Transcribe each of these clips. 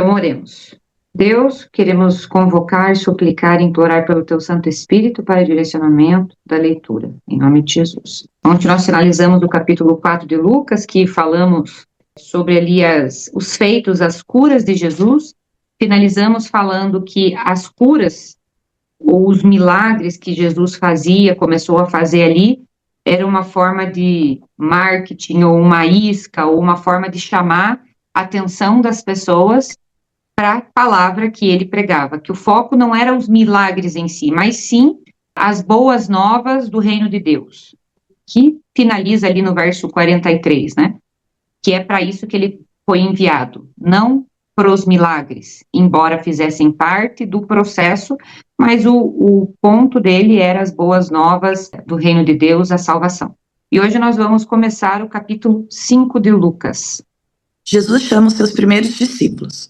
Então, oremos. Deus, queremos convocar, suplicar e implorar pelo Teu Santo Espírito para direcionamento da leitura, em nome de Jesus. Ontem nós finalizamos o capítulo 4 de Lucas, que falamos sobre ali os feitos, as curas de Jesus. Finalizamos falando que as curas, ou os milagres que Jesus fazia, começou a fazer ali, era uma forma de marketing, ou uma isca, ou uma forma de chamar a atenção das pessoas para a palavra que ele pregava, que o foco não era os milagres em si, mas sim as boas novas do reino de Deus, que finaliza ali no verso 43, né? Que é para isso que ele foi enviado, não para os milagres, embora fizessem parte do processo, mas o ponto dele era as boas novas do reino de Deus, a salvação. E hoje nós vamos começar o capítulo 5 de Lucas. Jesus chama os seus primeiros discípulos.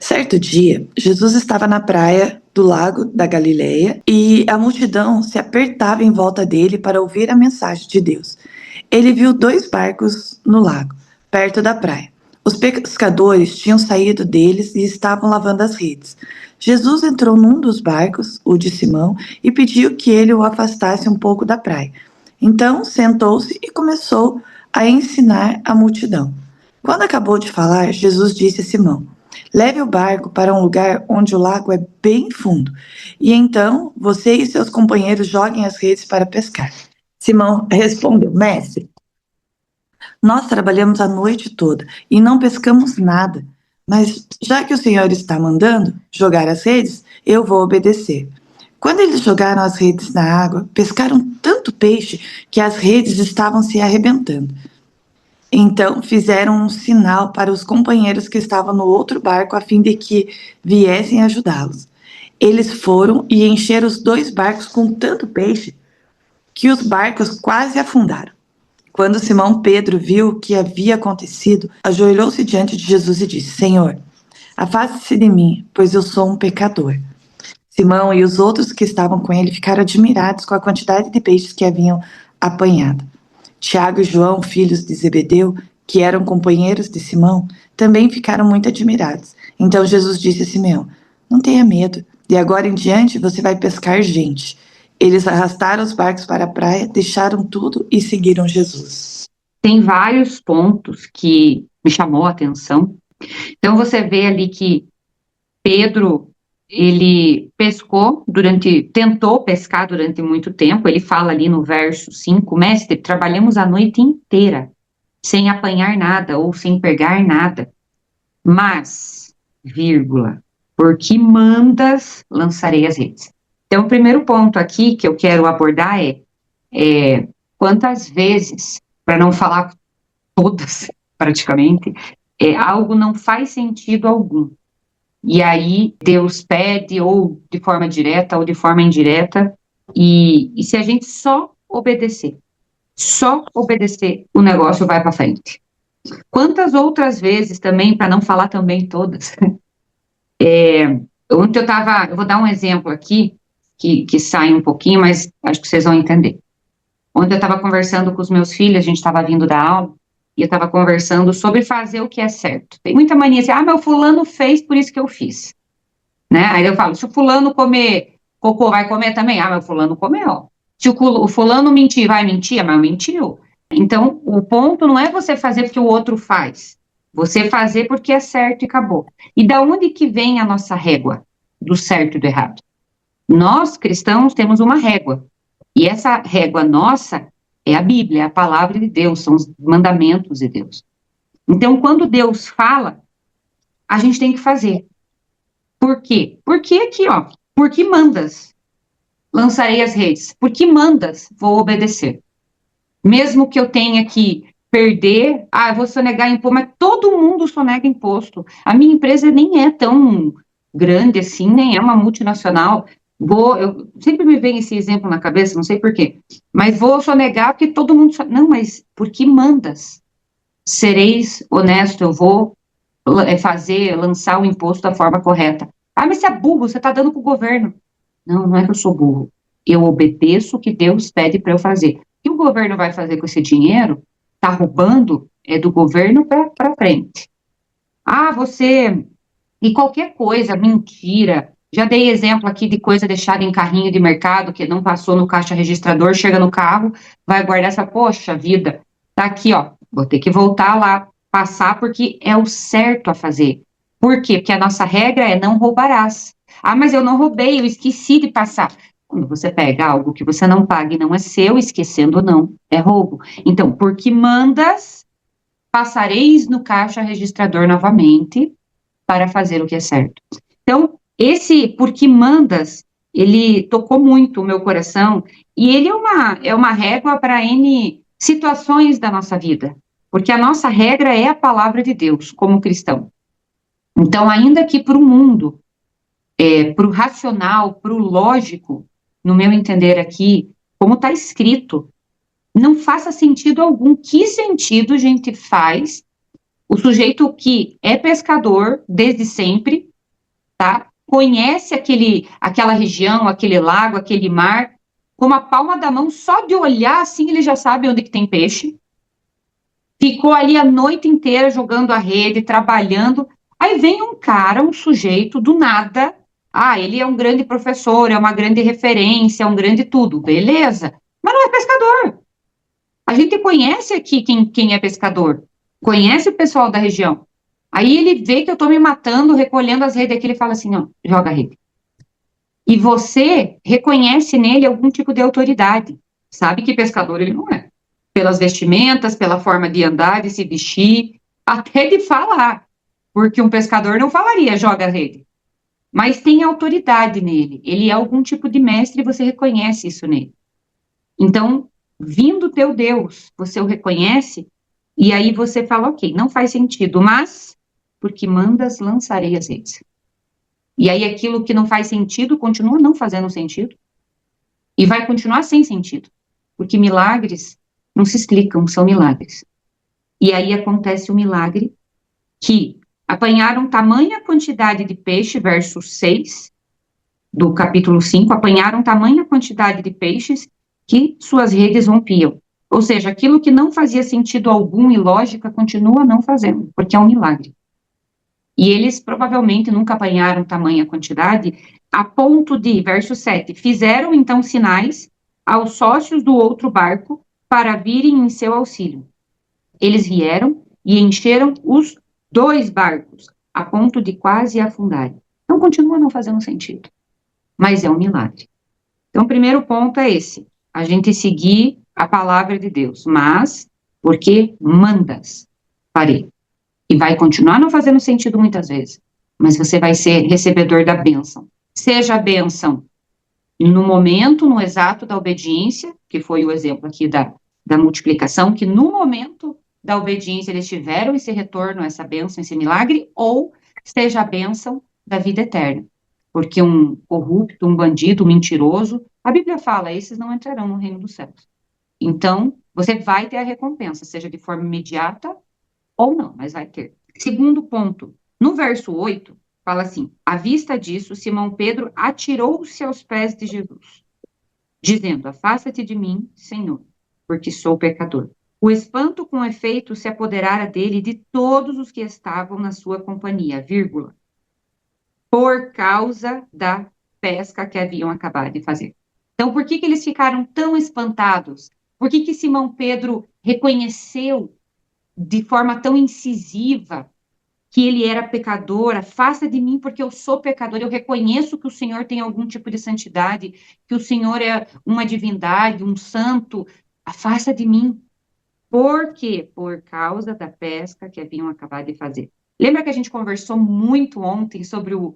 Certo dia, Jesus estava na praia do lago da Galileia e a multidão se apertava em volta dele para ouvir a mensagem de Deus. Ele viu 2 barcos no lago, perto da praia. Os pescadores tinham saído deles e estavam lavando as redes. Jesus entrou num dos barcos, o de Simão, e pediu que ele o afastasse um pouco da praia. Então sentou-se e começou a ensinar a multidão. Quando acabou de falar, Jesus disse a Simão: leve o barco para um lugar onde o lago é bem fundo, e então você e seus companheiros joguem as redes para pescar. Simão respondeu: mestre, nós trabalhamos a noite toda e não pescamos nada, mas já que o Senhor está mandando jogar as redes, eu vou obedecer. Quando eles jogaram as redes na água, pescaram tanto peixe que as redes estavam se arrebentando. Então fizeram um sinal para os companheiros que estavam no outro barco a fim de que viessem ajudá-los. Eles foram e encheram os 2 barcos com tanto peixe que os barcos quase afundaram. Quando Simão Pedro viu o que havia acontecido, ajoelhou-se diante de Jesus e disse: Senhor, afaste-se de mim, pois eu sou um pecador. Simão e os outros que estavam com ele ficaram admirados com a quantidade de peixes que haviam apanhado. Tiago e João, filhos de Zebedeu, que eram companheiros de Simão, também ficaram muito admirados. Então Jesus disse a Simão: não tenha medo, de agora em diante você vai pescar gente. Eles arrastaram os barcos para a praia, deixaram tudo e seguiram Jesus. Tem vários pontos que me chamou a atenção. Então você vê ali que Pedro, ele tentou pescar durante muito tempo. Ele fala ali no verso 5, mestre, trabalhamos a noite inteira, sem apanhar nada ou sem pegar nada. Mas, vírgula, por que mandas, lançarei as redes. Então, o primeiro ponto aqui que eu quero abordar é quantas vezes, para não falar todas, praticamente, algo não faz sentido algum. E aí Deus pede, ou de forma direta, ou de forma indireta, e se a gente só obedecer, o negócio vai para frente. Quantas outras vezes também, para não falar também todas, ontem eu vou dar um exemplo aqui, que sai um pouquinho, mas acho que vocês vão entender. Ontem eu estava conversando com os meus filhos, a gente estava vindo da aula, e eu estava conversando sobre fazer o que é certo. Tem muita mania assim, meu fulano fez, por isso que eu fiz. Né? Aí eu falo, se o fulano comer cocô, vai comer também? Meu fulano comeu. Se o fulano mentir, vai mentir? Mas mentiu. Então, o ponto não é você fazer porque o outro faz. Você fazer porque é certo e acabou. E da onde que vem a nossa régua do certo e do errado? Nós, cristãos, temos uma régua. E essa régua nossa é a Bíblia, é a palavra de Deus, são os mandamentos de Deus. Então, quando Deus fala, a gente tem que fazer. Por quê? Porque aqui, por que mandas? Lançarei as redes. Por que mandas? Vou obedecer. Mesmo que eu tenha que perder, eu vou sonegar imposto, mas todo mundo sonega imposto. A minha empresa nem é tão grande assim, nem é uma multinacional. Eu sempre me vem esse exemplo na cabeça, não sei por quê, mas vou sonegar porque todo mundo... Não, mas por que mandas? Sereis honesto, eu vou lançar o imposto da forma correta. Mas você é burro, você está dando para o governo. Não é que eu sou burro. Eu obedeço o que Deus pede para eu fazer. O que o governo vai fazer com esse dinheiro? Está roubando do governo para frente. Você E qualquer coisa, mentira. Já dei exemplo aqui de coisa deixada em carrinho de mercado, que não passou no caixa registrador, chega no carro, vai guardar essa, poxa vida, tá aqui, ó, vou ter que voltar lá, passar, porque é o certo a fazer. Por quê? Porque a nossa regra é não roubarás. Ah, mas eu não roubei, eu esqueci de passar. Quando você pega algo que você não paga e não é seu, esquecendo ou não, é roubo. Então, porque mandas, passareis no caixa registrador novamente, para fazer o que é certo. Então, esse porque mandas, ele tocou muito o meu coração, e ele é uma régua para N situações da nossa vida, porque a nossa regra é a palavra de Deus, como cristão. Então, ainda que para o mundo, para o racional, para o lógico, no meu entender aqui, como está escrito, não faça sentido algum. Que sentido a gente faz o sujeito que é pescador desde sempre, tá? Conhece aquela região, aquele lago, aquele mar, com a palma da mão, só de olhar assim ele já sabe onde que tem peixe. Ficou ali a noite inteira jogando a rede, trabalhando. Aí vem um cara, um sujeito, do nada. Ah, ele é um grande professor, é uma grande referência, é um grande tudo, beleza. Mas não é pescador. A gente conhece aqui quem é pescador, conhece o pessoal da região. Aí ele vê que eu estou me matando, recolhendo as redes aqui, ele fala assim, não, joga a rede. E você reconhece nele algum tipo de autoridade. Sabe que pescador ele não é. Pelas vestimentas, pela forma de andar, de se vestir, até de falar. Porque um pescador não falaria, joga a rede. Mas tem autoridade nele. Ele é algum tipo de mestre e você reconhece isso nele. Então, vindo teu Deus, você o reconhece, e aí você fala, ok, não faz sentido, mas porque mandas, lançarei as redes. E aí aquilo que não faz sentido continua não fazendo sentido e vai continuar sem sentido, porque milagres não se explicam, são milagres. E aí acontece o milagre que apanharam tamanha quantidade de peixe, verso 6 do capítulo 5, apanharam tamanha quantidade de peixes que suas redes rompiam. Ou seja, aquilo que não fazia sentido algum e lógica continua não fazendo, porque é um milagre. E eles provavelmente nunca apanharam tamanha quantidade, a ponto de, verso 7, fizeram então sinais aos sócios do outro barco para virem em seu auxílio. Eles vieram e encheram os dois barcos, a ponto de quase afundarem. Então continua não fazendo sentido, mas é um milagre. Então, o primeiro ponto é esse: a gente seguir a palavra de Deus, mas porque mandas, farei. E vai continuar não fazendo sentido muitas vezes, mas você vai ser recebedor da bênção. Seja a bênção no momento, no exato da obediência, que foi o exemplo aqui da multiplicação, que no momento da obediência eles tiveram esse retorno, essa bênção, esse milagre, ou seja a bênção da vida eterna. Porque um corrupto, um bandido, um mentiroso, a Bíblia fala, esses não entrarão no reino dos céus. Então, você vai ter a recompensa, seja de forma imediata ou não, mas vai ter. Segundo ponto, no verso 8, fala assim: à vista disso, Simão Pedro atirou-se aos pés de Jesus, dizendo: afasta-te de mim, Senhor, porque sou pecador. O espanto com efeito se apoderara dele e de todos os que estavam na sua companhia, vírgula, por causa da pesca que haviam acabado de fazer. Então, por que eles ficaram tão espantados? Por que Simão Pedro reconheceu de forma tão incisiva que ele era pecador? Afasta de mim porque eu sou pecador, eu reconheço que o Senhor tem algum tipo de santidade, que o Senhor é uma divindade, um santo, afasta de mim. Por quê? Por causa da pesca que haviam acabado de fazer. Lembra que a gente conversou muito ontem sobre o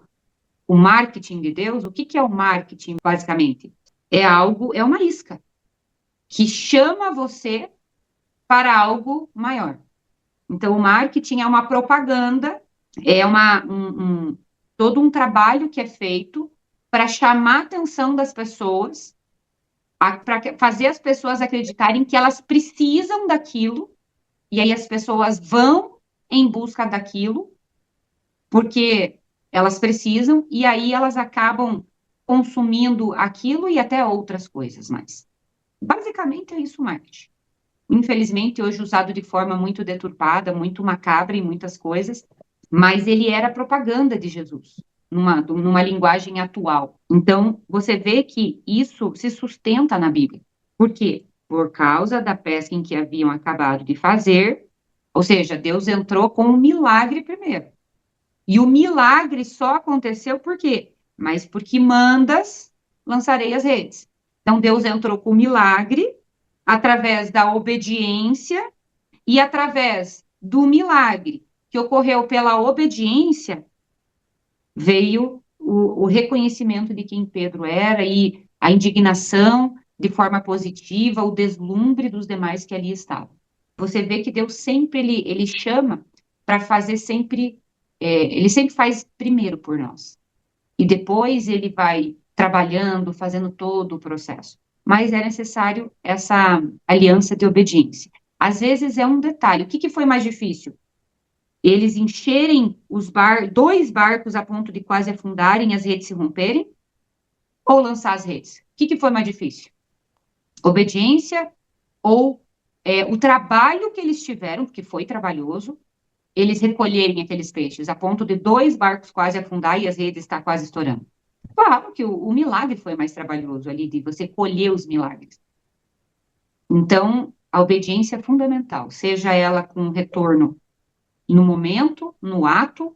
marketing de Deus? O que é o marketing, basicamente? É algo, é uma isca que chama você para algo maior. Então, o marketing é uma propaganda, é todo um trabalho que é feito para chamar a atenção das pessoas, para fazer as pessoas acreditarem que elas precisam daquilo, e aí as pessoas vão em busca daquilo, porque elas precisam, e aí elas acabam consumindo aquilo e até outras coisas mais. Basicamente é isso o marketing. Infelizmente, hoje usado de forma muito deturpada, muito macabra em muitas coisas, mas ele era propaganda de Jesus, numa linguagem atual. Então, você vê que isso se sustenta na Bíblia. Por quê? Por causa da pesca em que haviam acabado de fazer, ou seja, Deus entrou com um milagre primeiro. E o milagre só aconteceu por quê? Mas porque mandas, lançarei as redes. Então, Deus entrou com o milagre, através da obediência e através do milagre que ocorreu pela obediência, veio o reconhecimento de quem Pedro era e a indignação de forma positiva, o deslumbre dos demais que ali estavam. Você vê que Deus sempre, ele chama para fazer sempre, ele sempre faz primeiro por nós. E depois ele vai trabalhando, fazendo todo o processo. Mas é necessário essa aliança de obediência. Às vezes é um detalhe. O que foi mais difícil? Eles encherem dois barcos a ponto de quase afundarem e as redes se romperem? Ou lançar as redes? O que foi mais difícil? Obediência ou o trabalho que eles tiveram, porque foi trabalhoso, eles recolherem aqueles peixes a ponto de dois barcos quase afundar e as redes estar quase estourando? Claro que o milagre foi mais trabalhoso ali, de você colher os milagres. Então, a obediência é fundamental, seja ela com retorno no momento, no ato,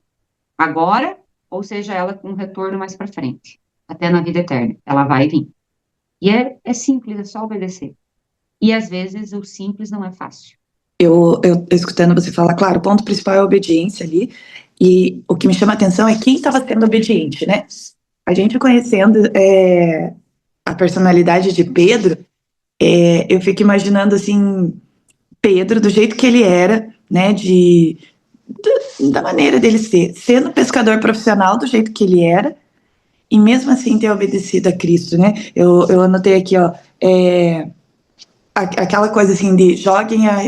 agora, ou seja ela com retorno mais para frente, até na vida eterna. Ela vai vir. E é simples, é só obedecer. E às vezes o simples não é fácil. Eu escutando você falar, claro, o ponto principal é a obediência ali, e o que me chama a atenção é quem estava sendo obediente, né? A gente conhecendo a personalidade de Pedro, eu fico imaginando, assim, Pedro, do jeito que ele era, né, da maneira dele ser, sendo pescador profissional do jeito que ele era, e mesmo assim ter obedecido a Cristo, né? Eu anotei aqui, ó, aquela coisa assim de joguem a...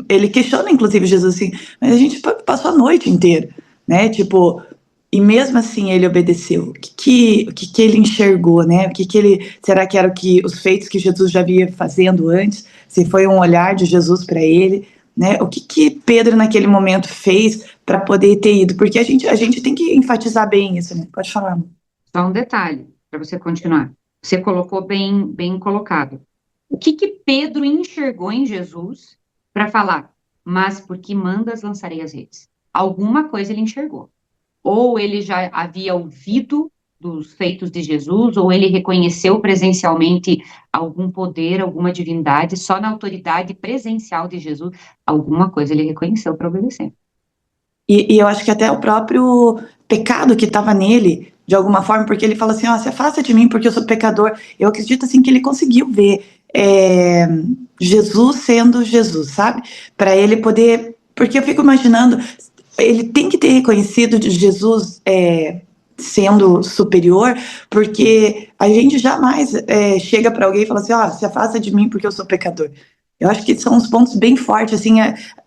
Ele questiona, inclusive, Jesus assim, mas a gente passou a noite inteira, né? Tipo, e mesmo assim ele obedeceu. O que ele enxergou, né? Será que era os feitos que Jesus já vinha fazendo antes? Se foi um olhar de Jesus para ele, né? O que Pedro naquele momento fez para poder ter ido? Porque a gente tem que enfatizar bem isso, né? Pode falar. Só um detalhe para você continuar. Você colocou bem colocado. O que Pedro enxergou em Jesus para falar? Mas porque mandas lançarei as redes. Alguma coisa ele enxergou. Ou ele já havia ouvido dos feitos de Jesus, ou ele reconheceu presencialmente algum poder, alguma divindade, só na autoridade presencial de Jesus, alguma coisa ele reconheceu para obedecer. E eu acho que até o próprio pecado que estava nele, de alguma forma, porque ele fala assim, ó, se afasta de mim porque eu sou pecador. Eu acredito assim que ele conseguiu ver Jesus sendo Jesus, sabe? Para ele poder, porque eu fico imaginando, ele tem que ter reconhecido de Jesus sendo superior, porque a gente jamais chega para alguém e fala assim, ó, se afasta de mim porque eu sou pecador. Eu acho que são uns pontos bem fortes, assim,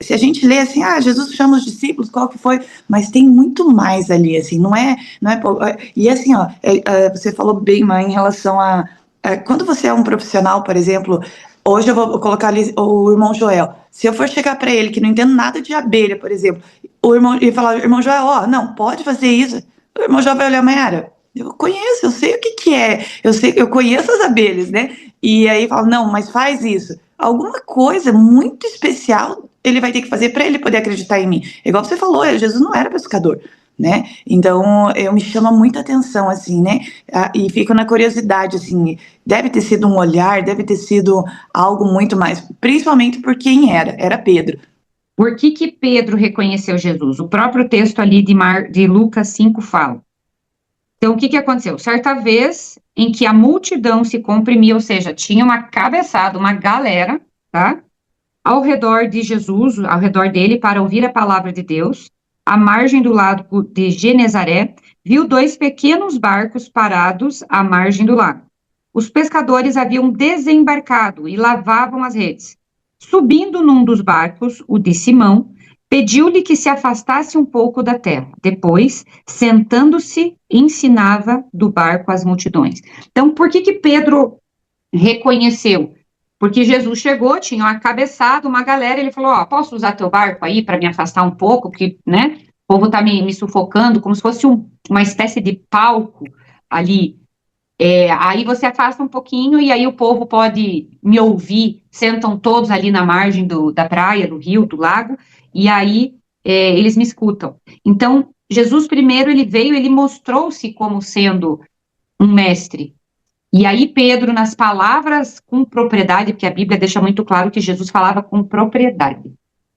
se a gente lê assim, Jesus chama os discípulos, qual que foi? Mas tem muito mais ali, assim, não é e assim, ó, você falou bem, mãe, em relação quando você é um profissional, por exemplo, hoje eu vou colocar ali o irmão Joel, se eu for chegar para ele, que não entendo nada de abelha, por exemplo, o irmão, e falar, irmão Joel, ó, não, pode fazer isso, o irmão Joel vai olhar, Mayara, eu conheço, eu sei o que é, eu conheço as abelhas, né, e aí fala, não, mas faz isso. Alguma coisa muito especial ele vai ter que fazer para ele poder acreditar em mim. Igual você falou, Jesus não era pescador, né? Então, me chama muita atenção, assim, né? E fico na curiosidade, assim, deve ter sido um olhar, deve ter sido algo muito mais, principalmente por quem era Pedro. Por que Pedro reconheceu Jesus? O próprio texto ali de Lucas 5 fala. Então, o que aconteceu? Certa vez em que a multidão se comprimia, ou seja, tinha uma cabeçada, uma galera, tá? Ao redor de Jesus, ao redor dele, para ouvir a palavra de Deus, à margem do lago de Genezaré, viu dois pequenos barcos parados à margem do lago. Os pescadores haviam desembarcado e lavavam as redes. Subindo num dos barcos, o de Simão, pediu-lhe que se afastasse um pouco da terra. Depois, sentando-se, ensinava do barco às multidões. Então, por que Pedro reconheceu? Porque Jesus chegou, tinha uma cabeçada, uma galera, ele falou, ó, posso usar teu barco aí para me afastar um pouco, porque, né? povo está me sufocando, como se fosse uma espécie de palco ali. Aí você afasta um pouquinho e aí o povo pode me ouvir, sentam todos ali na margem da praia, do rio, do lago, e aí eles me escutam. Então, Jesus primeiro, ele veio, ele mostrou-se como sendo um mestre. E aí Pedro, nas palavras com propriedade, porque a Bíblia deixa muito claro que Jesus falava com propriedade,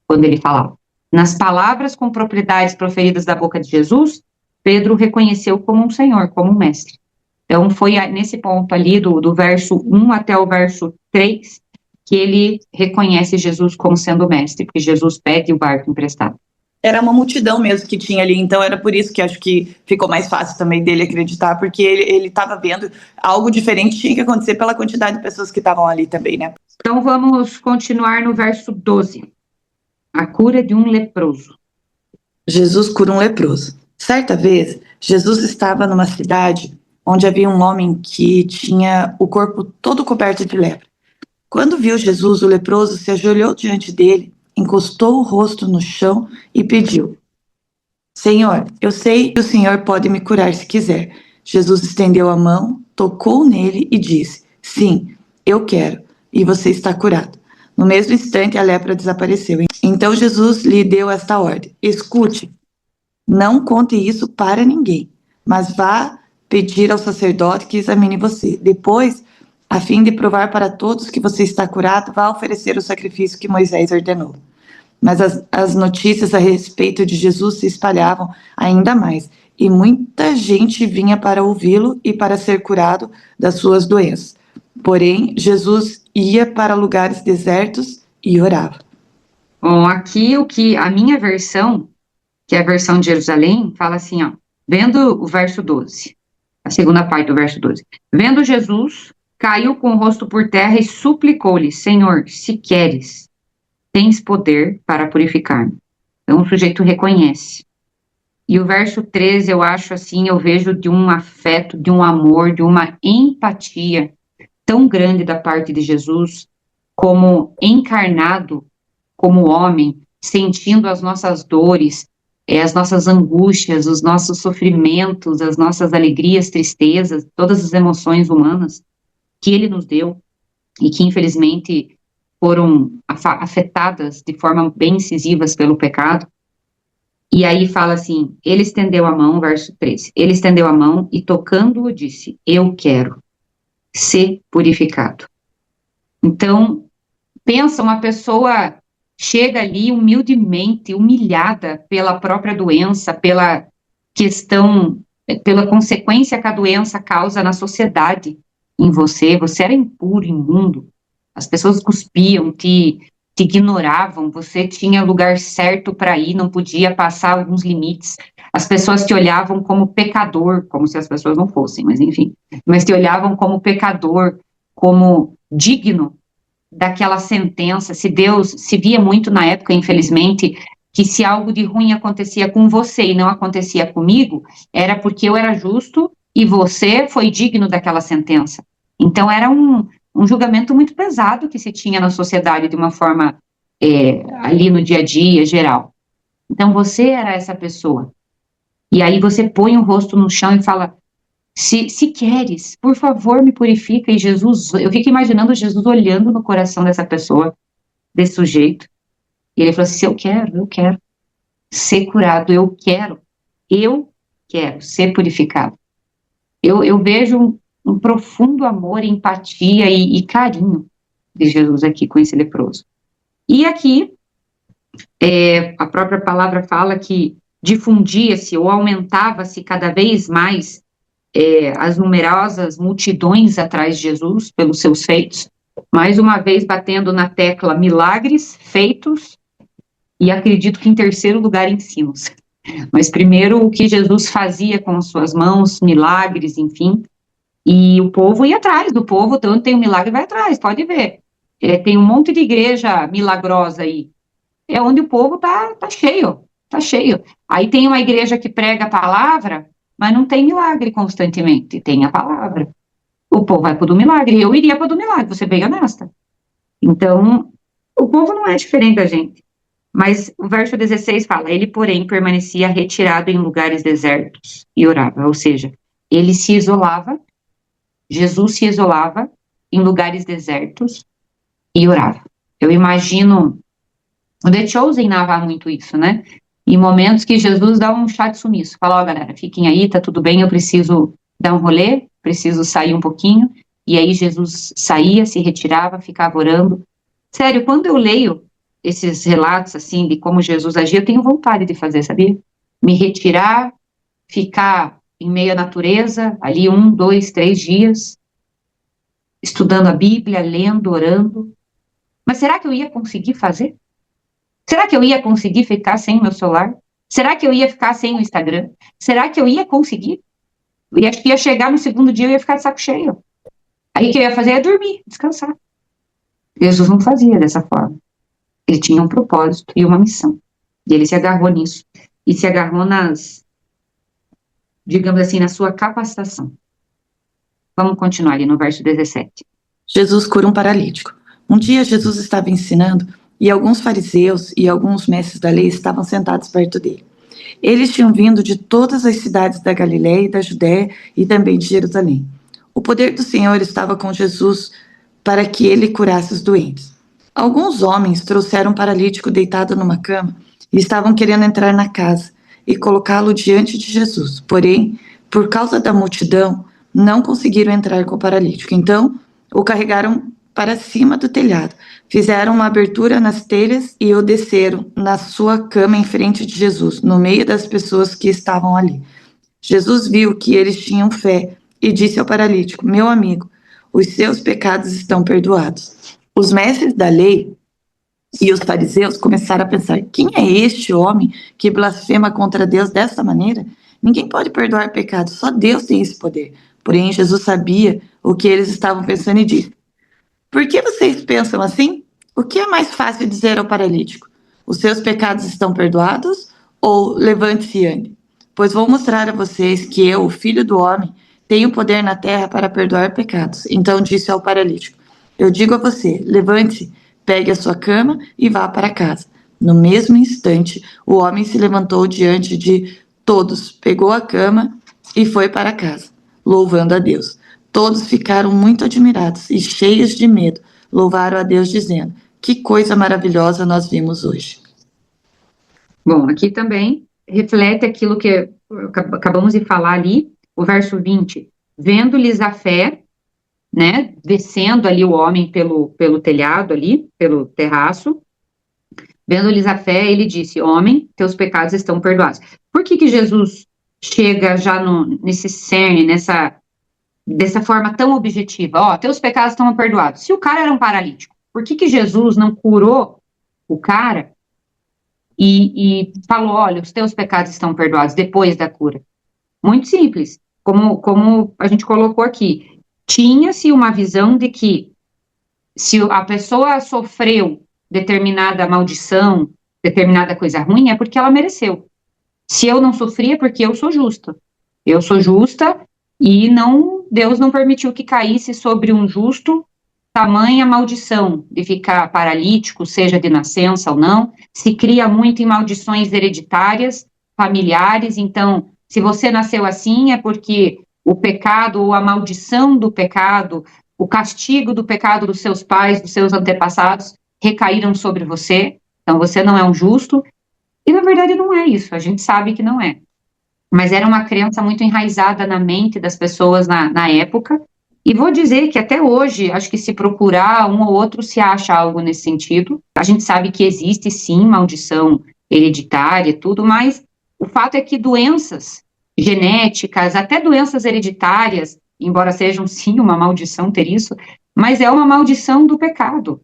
quando ele falava. Nas palavras com propriedades proferidas da boca de Jesus, Pedro reconheceu como um Senhor, como um mestre. Então, foi nesse ponto ali, do verso 1 até o verso 3, que ele reconhece Jesus como sendo mestre, porque Jesus pede o barco emprestado. Era uma multidão mesmo que tinha ali, então era por isso que acho que ficou mais fácil também dele acreditar, porque ele estava vendo algo diferente tinha que acontecer pela quantidade de pessoas que estavam ali também, né? Então, vamos continuar no verso 12. A cura de um leproso. Jesus cura um leproso. Certa vez, Jesus estava numa cidade onde havia um homem que tinha o corpo todo coberto de lepra. Quando viu Jesus, o leproso se ajoelhou diante dele, encostou o rosto no chão e pediu: Senhor, eu sei que o Senhor pode me curar se quiser. Jesus estendeu a mão, tocou nele e disse: Sim, eu quero, e você está curado. No mesmo instante, a lepra desapareceu. Então Jesus lhe deu esta ordem: Escute, não conte isso para ninguém, mas vá pedir ao sacerdote que examine você. Depois, a fim de provar para todos que você está curado, vá oferecer o sacrifício que Moisés ordenou. Mas as notícias a respeito de Jesus se espalhavam ainda mais, e muita gente vinha para ouvi-lo e para ser curado das suas doenças. Porém, Jesus ia para lugares desertos e orava. Bom, aqui a minha versão, que é a versão de Jerusalém, fala assim, ó, vendo o verso 12, a segunda parte do verso 12. Vendo Jesus, caiu com o rosto por terra e suplicou-lhe: Senhor, se queres, tens poder para purificar-me. Então o sujeito reconhece. E o verso 13, eu acho assim, eu vejo de um afeto, de um amor, de uma empatia tão grande da parte de Jesus, como encarnado, como homem, sentindo as nossas dores, as nossas angústias, os nossos sofrimentos, as nossas alegrias, tristezas, todas as emoções humanas que ele nos deu e que infelizmente foram afetadas de forma bem incisivas pelo pecado. E aí fala assim, ele estendeu a mão, verso 13, ele estendeu a mão e tocando-o disse: eu quero ser purificado. Então, pensa, uma pessoa chega ali humildemente, humilhada pela própria doença, pela questão, pela consequência que a doença causa na sociedade, em você era impuro, imundo, as pessoas cuspiam, te ignoravam, você tinha lugar certo para ir, não podia passar alguns limites, as pessoas te olhavam como pecador, como se as pessoas não fossem, mas enfim, mas te olhavam como pecador, como digno daquela sentença. Se Deus se via muito na época, infelizmente, que se algo de ruim acontecia com você e não acontecia comigo, era porque eu era justo e você foi digno daquela sentença. Então era um julgamento muito pesado que se tinha na sociedade de uma forma ali no dia a dia geral. Então você era essa pessoa. E aí você põe o rosto no chão e fala: se queres, por favor, me purifica. E Jesus, eu fico imaginando Jesus olhando no coração dessa pessoa, desse sujeito, e ele falou assim: eu quero ser curado, eu quero ser purificado. Eu vejo um profundo amor, empatia e carinho de Jesus aqui com esse leproso. E aqui, a própria palavra fala que difundia-se ou aumentava-se cada vez mais as numerosas multidões atrás de Jesus pelos seus feitos, mais uma vez batendo na tecla milagres feitos, e acredito que em terceiro lugar ensinos. Mas primeiro o que Jesus fazia com as suas mãos, milagres, enfim, e o povo ia atrás do povo, tanto tem um milagre, vai atrás, pode ver. Tem um monte de igreja milagrosa aí, é onde o povo tá cheio, tá cheio. Aí tem uma igreja que prega a palavra, mas não tem milagre constantemente, tem a palavra. O povo vai para o do milagre, eu iria para o do milagre, vou ser bem honesta. Então, o povo não é diferente da gente. Mas o verso 16 fala, ele, porém, permanecia retirado em lugares desertos e orava, ou seja, ele se isolava, Jesus se isolava em lugares desertos e orava. Eu imagino, o The Chosen narra muito isso, né? Em momentos que Jesus dá um chá de sumiço, fala, ó, galera, fiquem aí, tá tudo bem, eu preciso dar um rolê, preciso sair um pouquinho, e aí Jesus saía, se retirava, ficava orando. Sério, quando eu leio esses relatos, assim, de como Jesus agia, eu tenho vontade de fazer, sabia? Me retirar, ficar em meio à natureza, ali 1, 2, 3 dias, estudando a Bíblia, lendo, orando. Mas será que eu ia conseguir fazer? Será que eu ia conseguir ficar sem o meu celular? Será que eu ia ficar sem o Instagram? Será que eu ia conseguir? E acho que ia chegar no segundo dia, eu ia ficar de saco cheio. Aí o que eu ia fazer é dormir, descansar. Jesus não fazia dessa forma. Ele tinha um propósito e uma missão. E ele se agarrou nisso. E se agarrou digamos assim, na sua capacitação. Vamos continuar ali no verso 17. Jesus cura um paralítico. Um dia Jesus estava ensinando e alguns fariseus e alguns mestres da lei estavam sentados perto dele. Eles tinham vindo de todas as cidades da Galiléia e da Judéia e também de Jerusalém. O poder do Senhor estava com Jesus para que ele curasse os doentes. Alguns homens trouxeram um paralítico deitado numa cama e estavam querendo entrar na casa e colocá-lo diante de Jesus. Porém, por causa da multidão, não conseguiram entrar com o paralítico. Então, o carregaram para cima do telhado, fizeram uma abertura nas telhas e o desceram na sua cama em frente de Jesus, no meio das pessoas que estavam ali. Jesus viu que eles tinham fé e disse ao paralítico: meu amigo, os seus pecados estão perdoados. Os mestres da lei e os fariseus começaram a pensar: quem é este homem que blasfema contra Deus dessa maneira? Ninguém pode perdoar pecados, só Deus tem esse poder. Porém, Jesus sabia o que eles estavam pensando e disse: por que vocês pensam assim? O que é mais fácil dizer ao paralítico? Os seus pecados estão perdoados? Ou levante-se e ande? Pois vou mostrar a vocês que eu, o Filho do Homem, tenho poder na terra para perdoar pecados. Então disse ao paralítico: eu digo a você, levante-se, pegue a sua cama e vá para casa. No mesmo instante, o homem se levantou diante de todos, pegou a cama e foi para casa, louvando a Deus. Todos ficaram muito admirados e cheios de medo, louvaram a Deus dizendo: que coisa maravilhosa nós vimos hoje. Bom, aqui também reflete aquilo que acabamos de falar ali, o verso 20. Vendo-lhes a fé, né, descendo ali o homem pelo telhado ali, pelo terraço, vendo-lhes a fé, ele disse: homem, teus pecados estão perdoados. Por que Jesus chega já nesse cerne, dessa forma tão objetiva? Ó, teus pecados estão perdoados. Se o cara era um paralítico, por que Jesus não curou o cara e falou: olha, os teus pecados estão perdoados depois da cura? Muito simples. Como a gente colocou aqui, tinha-se uma visão de que se a pessoa sofreu determinada maldição, determinada coisa ruim, é porque ela mereceu. Se eu não sofri, é porque eu sou justa. Eu sou justa e Deus não permitiu que caísse sobre um justo tamanha maldição de ficar paralítico, seja de nascença ou não. Se cria muito em maldições hereditárias, familiares. Então, se você nasceu assim, é porque o pecado ou a maldição do pecado, o castigo do pecado dos seus pais, dos seus antepassados, recaíram sobre você. Então, você não é um justo. E, na verdade, não é isso. A gente sabe que não é. Mas era uma crença muito enraizada na mente das pessoas na época. E vou dizer que até hoje, acho que se procurar um ou outro se acha algo nesse sentido. A gente sabe que existe sim maldição hereditária e tudo, mas o fato é que doenças genéticas, até doenças hereditárias, embora sejam sim uma maldição ter isso, mas é uma maldição do pecado.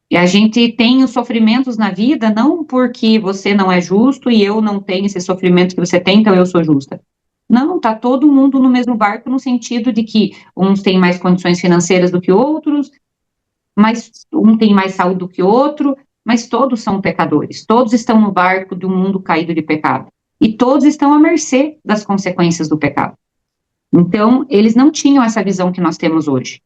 E a gente tem os sofrimentos na vida não porque você não é justo e eu não tenho esse sofrimento que você tem, então eu sou justa. Não, tá todo mundo no mesmo barco no sentido de que uns têm mais condições financeiras do que outros, mas um tem mais saúde do que outro, mas todos são pecadores, todos estão no barco de um mundo caído de pecado, e todos estão à mercê das consequências do pecado. Então, eles não tinham essa visão que nós temos hoje.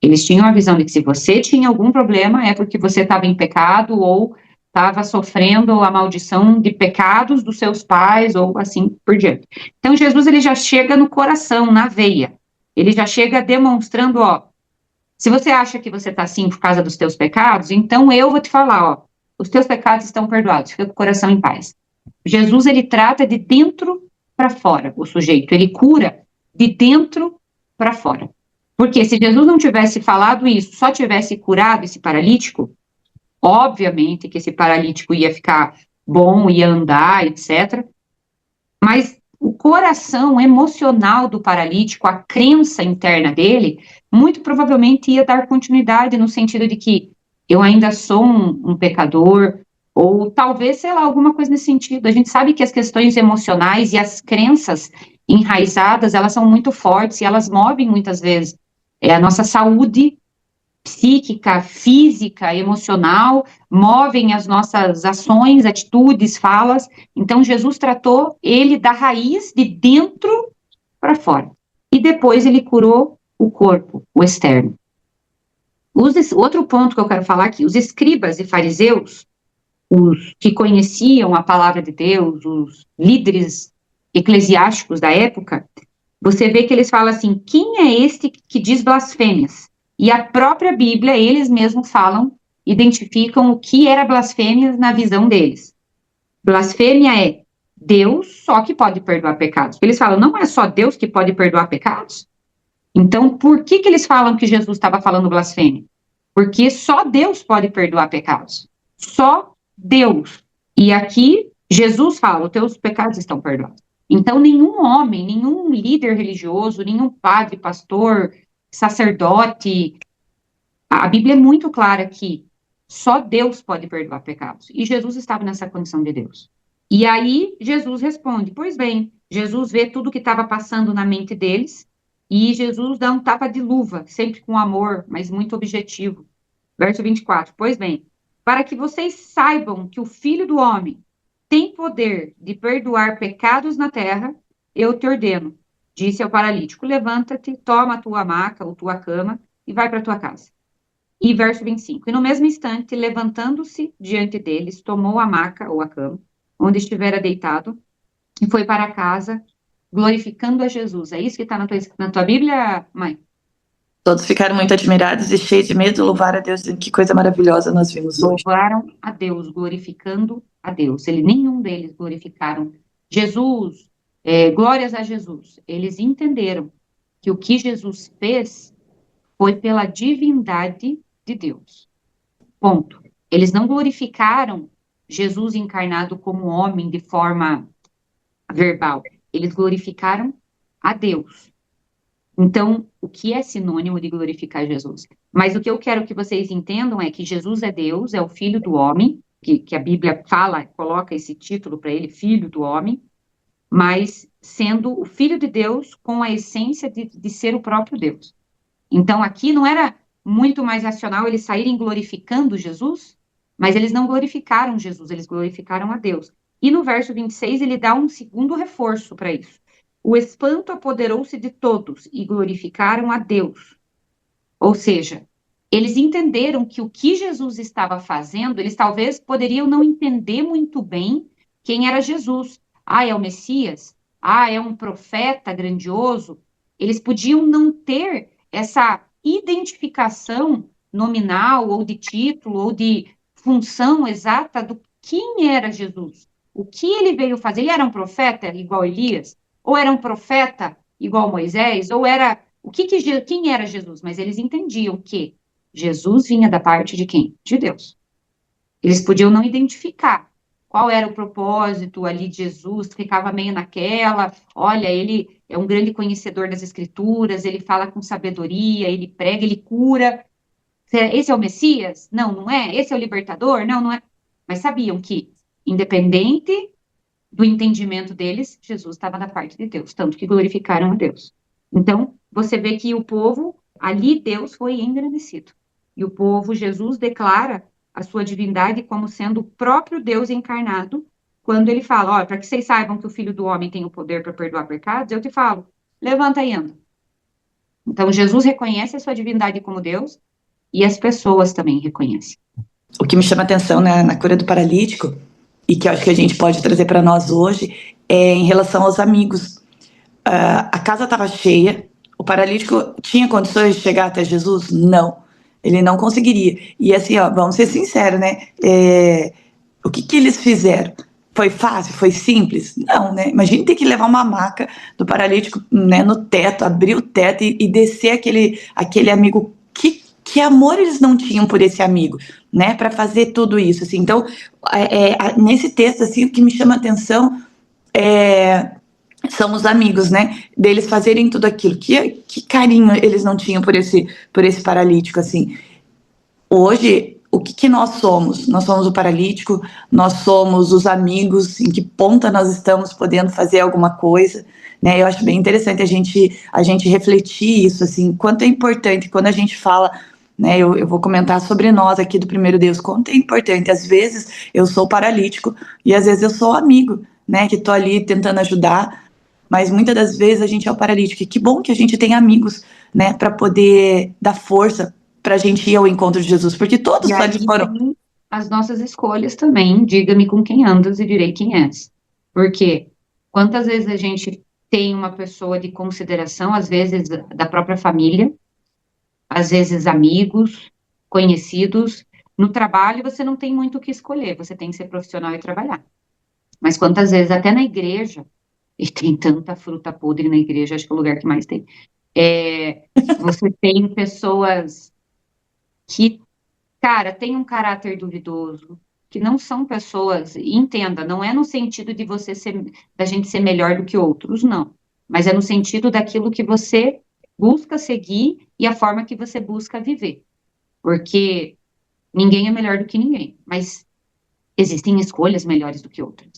Eles tinham a visão de que se você tinha algum problema é porque você estava em pecado ou estava sofrendo a maldição de pecados dos seus pais, ou assim por diante. Então, Jesus, ele já chega no coração, na veia. Ele já chega demonstrando, ó, se você acha que você está assim por causa dos teus pecados, então eu vou te falar, ó, os teus pecados estão perdoados, fica com o coração em paz. Jesus, ele trata de dentro para fora o sujeito, ele cura de dentro para fora. Porque se Jesus não tivesse falado isso, só tivesse curado esse paralítico, obviamente que esse paralítico ia ficar bom, ia andar, etc. Mas o coração emocional do paralítico, a crença interna dele, muito provavelmente ia dar continuidade no sentido de que eu ainda sou um pecador, ou talvez, sei lá, alguma coisa nesse sentido. A gente sabe que as questões emocionais e as crenças enraizadas, elas são muito fortes e elas movem muitas vezes a nossa saúde psíquica, física, emocional, movem as nossas ações, atitudes, falas. Então, Jesus tratou ele da raiz de dentro para fora. E depois ele curou o corpo, o externo. Outro ponto que eu quero falar aqui, os escribas e fariseus, os que conheciam a palavra de Deus, os líderes eclesiásticos da época, você vê que eles falam assim, quem é este que diz blasfêmias? E a própria Bíblia, eles mesmos falam, identificam o que era blasfêmia na visão deles. Blasfêmia é Deus só que pode perdoar pecados. Eles falam, não é só Deus que pode perdoar pecados? Então, por que eles falam que Jesus estava falando blasfêmia? Porque só Deus pode perdoar pecados. Só Deus. E aqui, Jesus fala, os teus pecados estão perdoados. Então, nenhum homem, nenhum líder religioso, nenhum padre, pastor, sacerdote, a Bíblia é muito clara que só Deus pode perdoar pecados. E Jesus estava nessa condição de Deus. E aí, Jesus responde, pois bem, Jesus vê tudo o que estava passando na mente deles, e Jesus dá um tapa de luva, sempre com amor, mas muito objetivo. Verso 24, pois bem, para que vocês saibam que o Filho do Homem tem poder de perdoar pecados na terra, eu te ordeno, disse ao paralítico, levanta-te, toma a tua maca ou tua cama e vai para a tua casa. E verso 25, e no mesmo instante, levantando-se diante deles, tomou a maca ou a cama, onde estivera deitado, e foi para casa, glorificando a Jesus. É isso que está na tua Bíblia, mãe? Todos ficaram muito admirados e cheios de medo, louvaram a Deus, dizendo que coisa maravilhosa nós vimos hoje. Louvaram a Deus, glorificando a Deus. Nenhum deles glorificaram Jesus, glórias a Jesus. Eles entenderam que o que Jesus fez foi pela divindade de Deus. Ponto. Eles não glorificaram Jesus encarnado como homem de forma verbal. Eles glorificaram a Deus. Então, o que é sinônimo de glorificar Jesus? Mas o que eu quero que vocês entendam é que Jesus é Deus, é o Filho do Homem, que a Bíblia fala, coloca esse título para ele, Filho do Homem, mas sendo o Filho de Deus com a essência de ser o próprio Deus. Então, aqui não era muito mais racional eles saírem glorificando Jesus, mas eles não glorificaram Jesus, eles glorificaram a Deus. E no verso 26, ele dá um segundo reforço para isso. O espanto apoderou-se de todos e glorificaram a Deus. Ou seja, eles entenderam que o que Jesus estava fazendo, eles talvez poderiam não entender muito bem quem era Jesus. Ah, é o Messias? Ah, é um profeta grandioso? Eles podiam não ter essa identificação nominal, ou de título, ou de função exata do quem era Jesus. O que ele veio fazer? Ele era um profeta igual Elias? Ou era um profeta igual Moisés? Ou era... quem era Jesus? Mas eles entendiam que Jesus vinha da parte de quem? De Deus. Eles podiam não identificar qual era o propósito ali de Jesus, ficava meio naquela, olha, ele é um grande conhecedor das Escrituras, ele fala com sabedoria, ele prega, ele cura. Esse é o Messias? Não, não é. Esse é o libertador? Não, não é. Mas sabiam que, independente do entendimento deles, Jesus estava da parte de Deus, tanto que glorificaram a Deus. Então, você vê que o povo, ali Deus foi engrandecido. E o povo, Jesus declara a sua divindade como sendo o próprio Deus encarnado, quando ele fala, ó, para que vocês saibam que o Filho do Homem tem o poder para perdoar pecados, eu te falo, levanta e anda. Então, Jesus reconhece a sua divindade como Deus, e as pessoas também reconhecem. o que me chama atenção na cura do paralítico, e que eu acho que a gente pode trazer para nós hoje, é em relação aos amigos. A casa estava cheia, o paralítico tinha condições de chegar até Jesus? Não, ele não conseguiria. E assim, ó, vamos ser sinceros, né? O que eles fizeram? Foi fácil? Foi simples? Não, né? Imagina ter que levar uma maca do paralítico, né, no teto, abrir o teto e descer aquele amigo. Que amor eles não tinham por esse amigo, né? Para fazer tudo isso, assim. Então, nesse texto, assim, o que me chama a atenção são os amigos, né? Deles fazerem tudo aquilo. Que carinho eles não tinham por esse paralítico, assim. Hoje, o que nós somos? Nós somos o paralítico, nós somos os amigos, em que ponta nós estamos podendo fazer alguma coisa, né? Eu acho bem interessante a gente refletir isso, assim, quanto é importante quando a gente fala, né? Eu vou comentar sobre nós aqui do Primeiro Deus, quanto é importante. Às vezes eu sou paralítico e às vezes eu sou amigo, né? Que tô ali tentando ajudar, mas muitas das vezes a gente é o paralítico. E que bom que a gente tem amigos, né? Para poder dar força para a gente ir ao encontro de Jesus, porque todos E aí ali foram. vem as nossas escolhas também. Diga-me com quem andas e direi quem és. Porque quantas vezes a gente tem uma pessoa de consideração, às vezes da própria família, às vezes amigos, conhecidos. No trabalho você não tem muito o que escolher, você tem que ser profissional e trabalhar. Mas quantas vezes, até na igreja, e tem tanta fruta podre na igreja, acho que é o lugar que mais tem. Você tem pessoas que, cara, têm um caráter duvidoso, que não são pessoas, e entenda, não é no sentido de você ser, da gente ser melhor do que outros, não. Mas é no sentido daquilo que você busca seguir e a forma que você busca viver. Porque ninguém é melhor do que ninguém, mas existem escolhas melhores do que outras.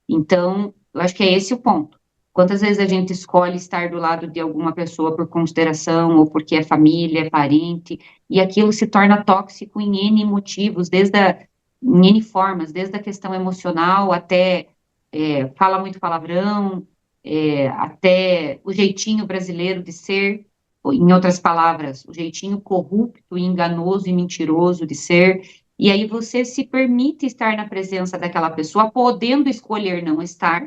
Então, eu acho que é esse o ponto. Quantas vezes a gente escolhe estar do lado de alguma pessoa por consideração, ou porque é família, é parente, e aquilo se torna tóxico em N motivos, em N formas, desde a questão emocional até fala muito palavrão, até o jeitinho brasileiro de ser, ou, em outras palavras, o jeitinho corrupto, enganoso e mentiroso de ser. E aí você se permite estar na presença daquela pessoa, podendo escolher não estar.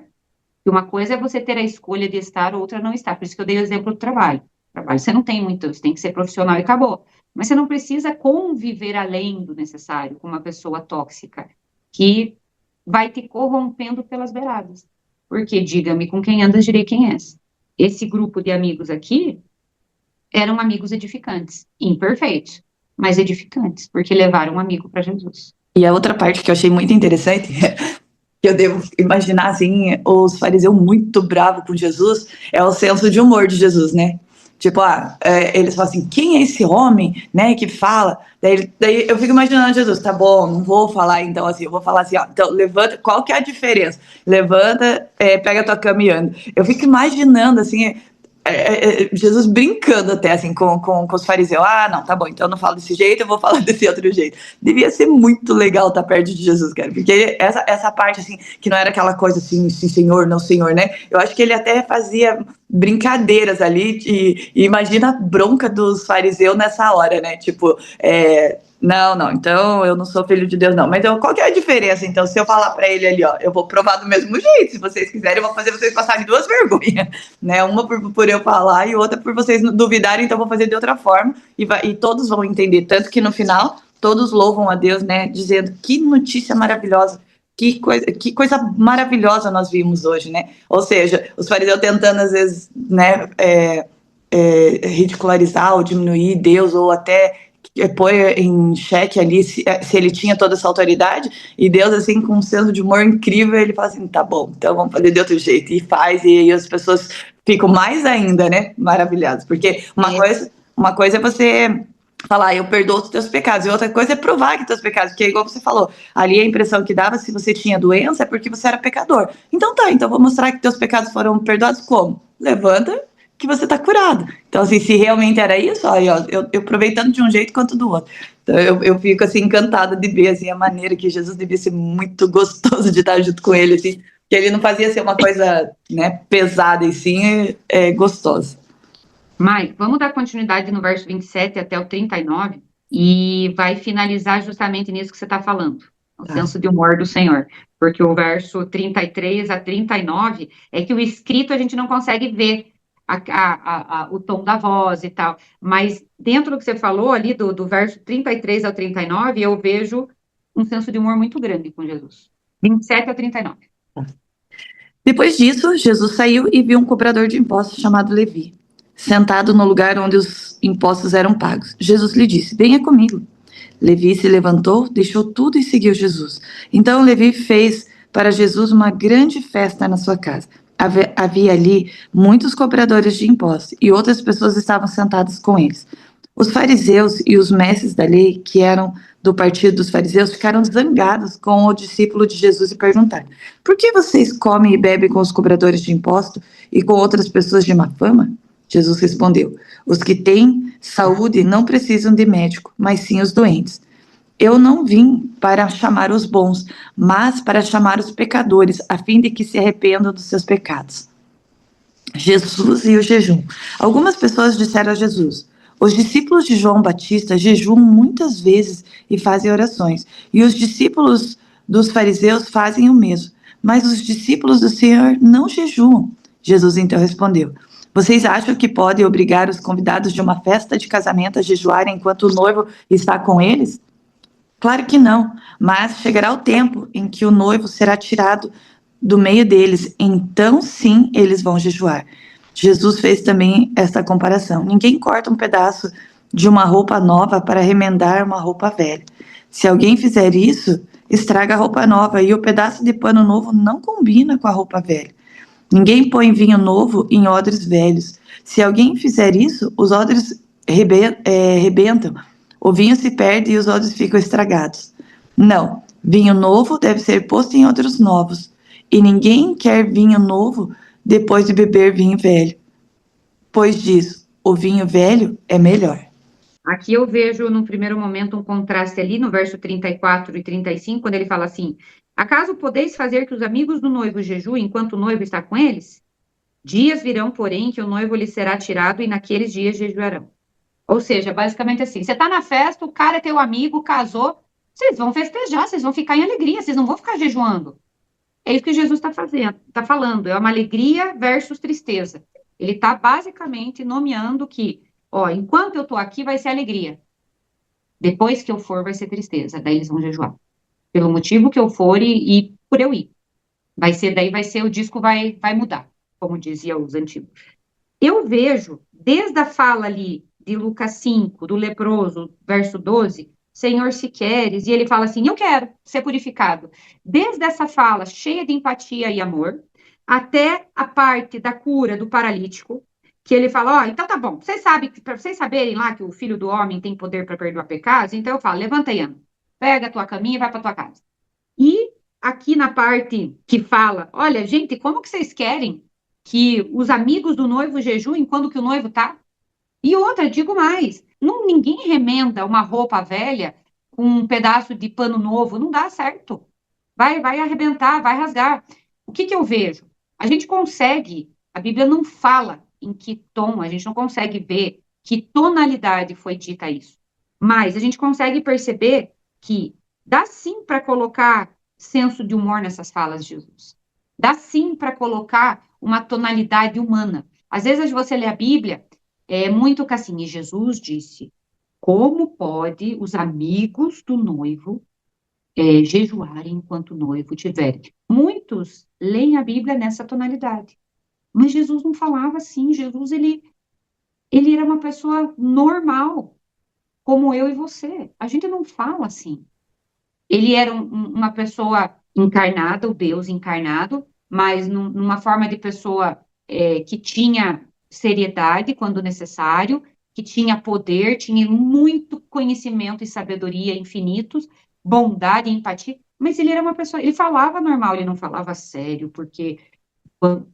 E uma coisa é você ter a escolha de estar, outra não estar. Por isso que eu dei o exemplo do trabalho. Trabalho você não tem muito, você tem que ser profissional e acabou. Mas você não precisa conviver além do necessário com uma pessoa tóxica, que vai te corrompendo pelas beiradas. Porque, diga-me, com quem andas, direi quem és. Esse grupo de amigos aqui eram amigos edificantes, imperfeitos, mas edificantes, porque levaram um amigo para Jesus. E a outra parte que eu achei muito interessante, que eu devo imaginar assim, os fariseus muito bravos com Jesus, é o senso de humor de Jesus, né? Tipo, eles falam assim, quem é esse homem, né, que fala? Daí eu fico imaginando Jesus, tá bom, não vou falar então assim, eu vou falar assim, ó, então levanta, qual que é a diferença? Levanta, pega a tua cama e anda. Eu fico imaginando, assim, Jesus brincando até, assim, com os fariseus. Ah, não, tá bom, então eu não falo desse jeito, eu vou falar desse outro jeito. Devia ser muito legal estar perto de Jesus, cara, porque essa parte, assim, que não era aquela coisa assim, sim, senhor, não, senhor, né? Eu acho que ele até fazia brincadeiras ali, e imagina a bronca dos fariseus nessa hora, né? Tipo, não, então eu não sou filho de Deus, não. Mas então, qual que é a diferença? Então, se eu falar pra ele ali, ó, eu vou provar do mesmo jeito. Se vocês quiserem, eu vou fazer vocês passarem duas vergonhas, né? Uma por eu falar e outra por vocês duvidarem, então eu vou fazer de outra forma. E todos vão entender. Tanto que no final, todos louvam a Deus, né? Dizendo que notícia maravilhosa. Que coisa maravilhosa nós vimos hoje, né? Ou seja, os fariseus tentando, às vezes, né, ridicularizar ou diminuir Deus, ou até pôr em xeque ali se ele tinha toda essa autoridade, e Deus, assim, com um senso de humor incrível, ele fala assim, tá bom, então vamos fazer de outro jeito, e faz, e aí as pessoas ficam mais ainda, né, maravilhadas, porque uma coisa é você falar, eu perdoo os teus pecados, e outra coisa é provar que teus pecados, porque igual você falou, ali a impressão que dava, se você tinha doença, é porque você era pecador. Então tá, então vou mostrar que teus pecados foram perdoados como? Levanta, que você tá curado. Então, assim, se realmente era isso, ó, eu provei tanto de um jeito quanto do outro. Então, eu fico, assim, encantada de ver, assim, a maneira que Jesus devia ser muito gostoso de estar junto com ele, assim, que ele não fazia ser uma coisa, né, pesada, e sim, gostosa. Mai, vamos dar continuidade no verso 27 até o 39? e vai finalizar justamente nisso que você está falando, o Tá. senso de humor do Senhor, porque o verso 33 a 39 é que o escrito a gente não consegue ver o tom da voz e tal, mas dentro do que você falou ali, do verso 33 ao 39, eu vejo um senso de humor muito grande com Jesus. 27 a 39. Depois disso, Jesus saiu e viu um cobrador de impostos chamado Levi, sentado no lugar onde os impostos eram pagos. Jesus lhe disse: Venha comigo. Levi se levantou, deixou tudo e seguiu Jesus. Então Levi fez para Jesus uma grande festa na sua casa. Havia ali muitos cobradores de impostos e outras pessoas estavam sentadas com eles. Os fariseus e os mestres da lei, que eram do partido dos fariseus, ficaram zangados com o discípulo de Jesus e perguntaram: Por que vocês comem e bebem com os cobradores de imposto e com outras pessoas de má fama? Jesus respondeu: Os que têm saúde não precisam de médico, mas sim os doentes. Eu não vim para chamar os bons, mas para chamar os pecadores, a fim de que se arrependam dos seus pecados. Jesus e o jejum. Algumas pessoas disseram a Jesus: Os discípulos de João Batista jejuam muitas vezes e fazem orações, e os discípulos dos fariseus fazem o mesmo, mas os discípulos do Senhor não jejuam. Jesus então respondeu: Vocês acham que podem obrigar os convidados de uma festa de casamento a jejuarem enquanto o noivo está com eles? Claro que não, mas chegará o tempo em que o noivo será tirado do meio deles, então sim eles vão jejuar. Jesus fez também esta comparação. Ninguém corta um pedaço de uma roupa nova para remendar uma roupa velha. Se alguém fizer isso, estraga a roupa nova e o pedaço de pano novo não combina com a roupa velha. Ninguém põe vinho novo em odres velhos. Se alguém fizer isso, os odres rebentam, o vinho se perde e os odres ficam estragados. Não, vinho novo deve ser posto em odres novos. E ninguém quer vinho novo depois de beber vinho velho. Pois disso, o vinho velho é melhor. Aqui eu vejo, num primeiro momento, um contraste ali no verso 34 e 35, quando ele fala assim: Acaso podeis fazer que os amigos do noivo jejuem enquanto o noivo está com eles? Dias virão, porém, que o noivo lhe será tirado e naqueles dias jejuarão. Ou seja, basicamente assim: você está na festa, o cara é teu amigo, casou, vocês vão festejar, vocês vão ficar em alegria, vocês não vão ficar jejuando. É isso que Jesus está fazendo, está falando, é uma alegria versus tristeza. Ele está basicamente nomeando que, ó, enquanto eu estou aqui vai ser alegria, depois que eu for vai ser tristeza, daí eles vão jejuar. Pelo motivo que eu for e por eu ir. Daí vai ser, o disco vai mudar, como diziam os antigos. Eu vejo, desde a fala ali de Lucas 5, do leproso, verso 12, Senhor, se queres, e ele fala assim: Eu quero ser purificado. Desde essa fala cheia de empatia e amor, até a parte da cura do paralítico, que ele fala: Ó, então tá bom, vocês sabem, para vocês saberem lá que o filho do homem tem poder para perdoar pecados, então eu falo: levanta aí, Ana, pega a tua caminha e vai para tua casa. E aqui na parte que fala: Olha, gente, como que vocês querem que os amigos do noivo jejuem quando que o noivo tá? E outra, digo mais, não, ninguém remenda uma roupa velha com um pedaço de pano novo, não dá certo. Vai arrebentar, vai rasgar. O que que eu vejo? A gente consegue, a Bíblia não fala em que tom, a gente não consegue ver que tonalidade foi dita isso. Mas a gente consegue perceber que dá sim para colocar senso de humor nessas falas de Jesus. Dá sim para colocar uma tonalidade humana. Às vezes você lê a Bíblia, é muito que assim, e Jesus disse: Como pode os amigos do noivo jejuarem enquanto o noivo tiver? Muitos leem a Bíblia nessa tonalidade, mas Jesus não falava assim. Jesus, ele era uma pessoa normal, como eu e você. A gente não fala assim. Ele era uma pessoa encarnada, o Deus encarnado, mas numa forma de pessoa que tinha seriedade quando necessário, que tinha poder, tinha muito conhecimento e sabedoria infinitos, bondade e empatia, mas ele era uma pessoa, ele falava normal, ele não falava sério, porque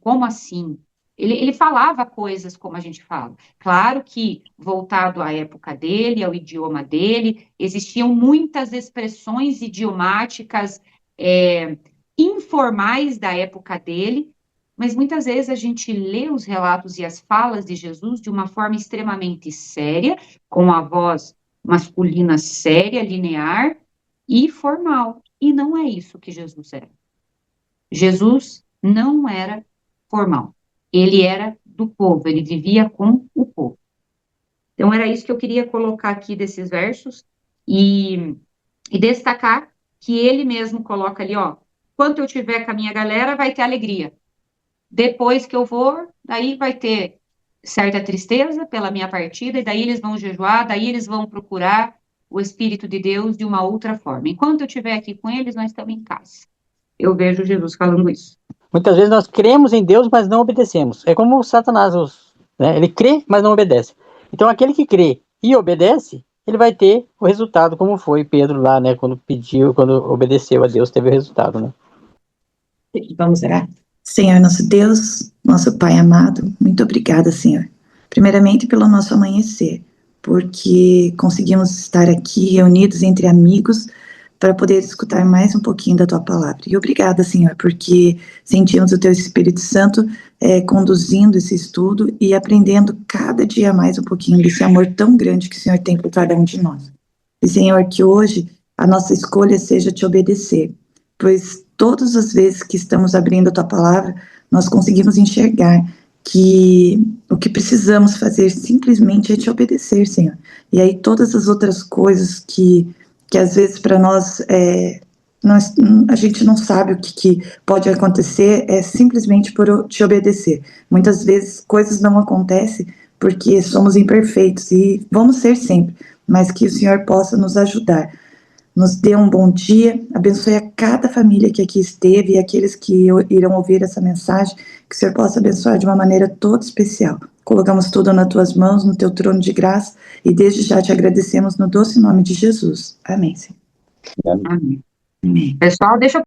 como assim? Ele falava coisas como a gente fala. Claro que, voltado à época dele, ao idioma dele, existiam muitas expressões idiomáticas informais da época dele, mas muitas vezes a gente lê os relatos e as falas de Jesus de uma forma extremamente séria, com a voz masculina séria, linear e formal. E não é isso que Jesus era. Jesus não era formal. Ele era do povo, ele vivia com o povo. Então, era isso que eu queria colocar aqui desses versos e destacar que ele mesmo coloca ali, ó, quando eu tiver com a minha galera, vai ter alegria. Depois que eu for, daí vai ter certa tristeza pela minha partida, e daí eles vão jejuar, daí eles vão procurar o Espírito de Deus de uma outra forma. Enquanto eu estiver aqui com eles, nós estamos em casa. Eu vejo Jesus falando isso. Muitas vezes nós cremos em Deus, mas não obedecemos. É como o Satanás, né? Ele crê, mas não obedece. Então, aquele que crê e obedece, ele vai ter o resultado, como foi Pedro lá, né? Quando obedeceu a Deus, teve o resultado, né? Vamos orar? Senhor, nosso Deus, nosso Pai amado, muito obrigada, Senhor. Primeiramente pelo nosso amanhecer, porque conseguimos estar aqui reunidos entre amigos para poder escutar mais um pouquinho da Tua palavra. E obrigada, Senhor, porque sentimos o Teu Espírito Santo conduzindo esse estudo e aprendendo cada dia mais um pouquinho desse amor tão grande que o Senhor tem por cada um de nós. E, Senhor, que hoje a nossa escolha seja Te obedecer, pois todas as vezes que estamos abrindo a Tua palavra, nós conseguimos enxergar que o que precisamos fazer simplesmente é Te obedecer, Senhor. E aí todas as outras coisas que às vezes para nós, a gente não sabe o que pode acontecer, é simplesmente por Te obedecer. Muitas vezes coisas não acontecem porque somos imperfeitos e vamos ser sempre, mas que o Senhor possa nos ajudar. Nos dê um bom dia, abençoe a cada família que aqui esteve e aqueles que irão ouvir essa mensagem, que o Senhor possa abençoar de uma maneira toda especial. Colocamos tudo nas Tuas mãos, no Teu trono de graça, e desde já Te agradecemos no doce nome de Jesus. Amém, Senhor. Amém. Amém. Pessoal, deixa eu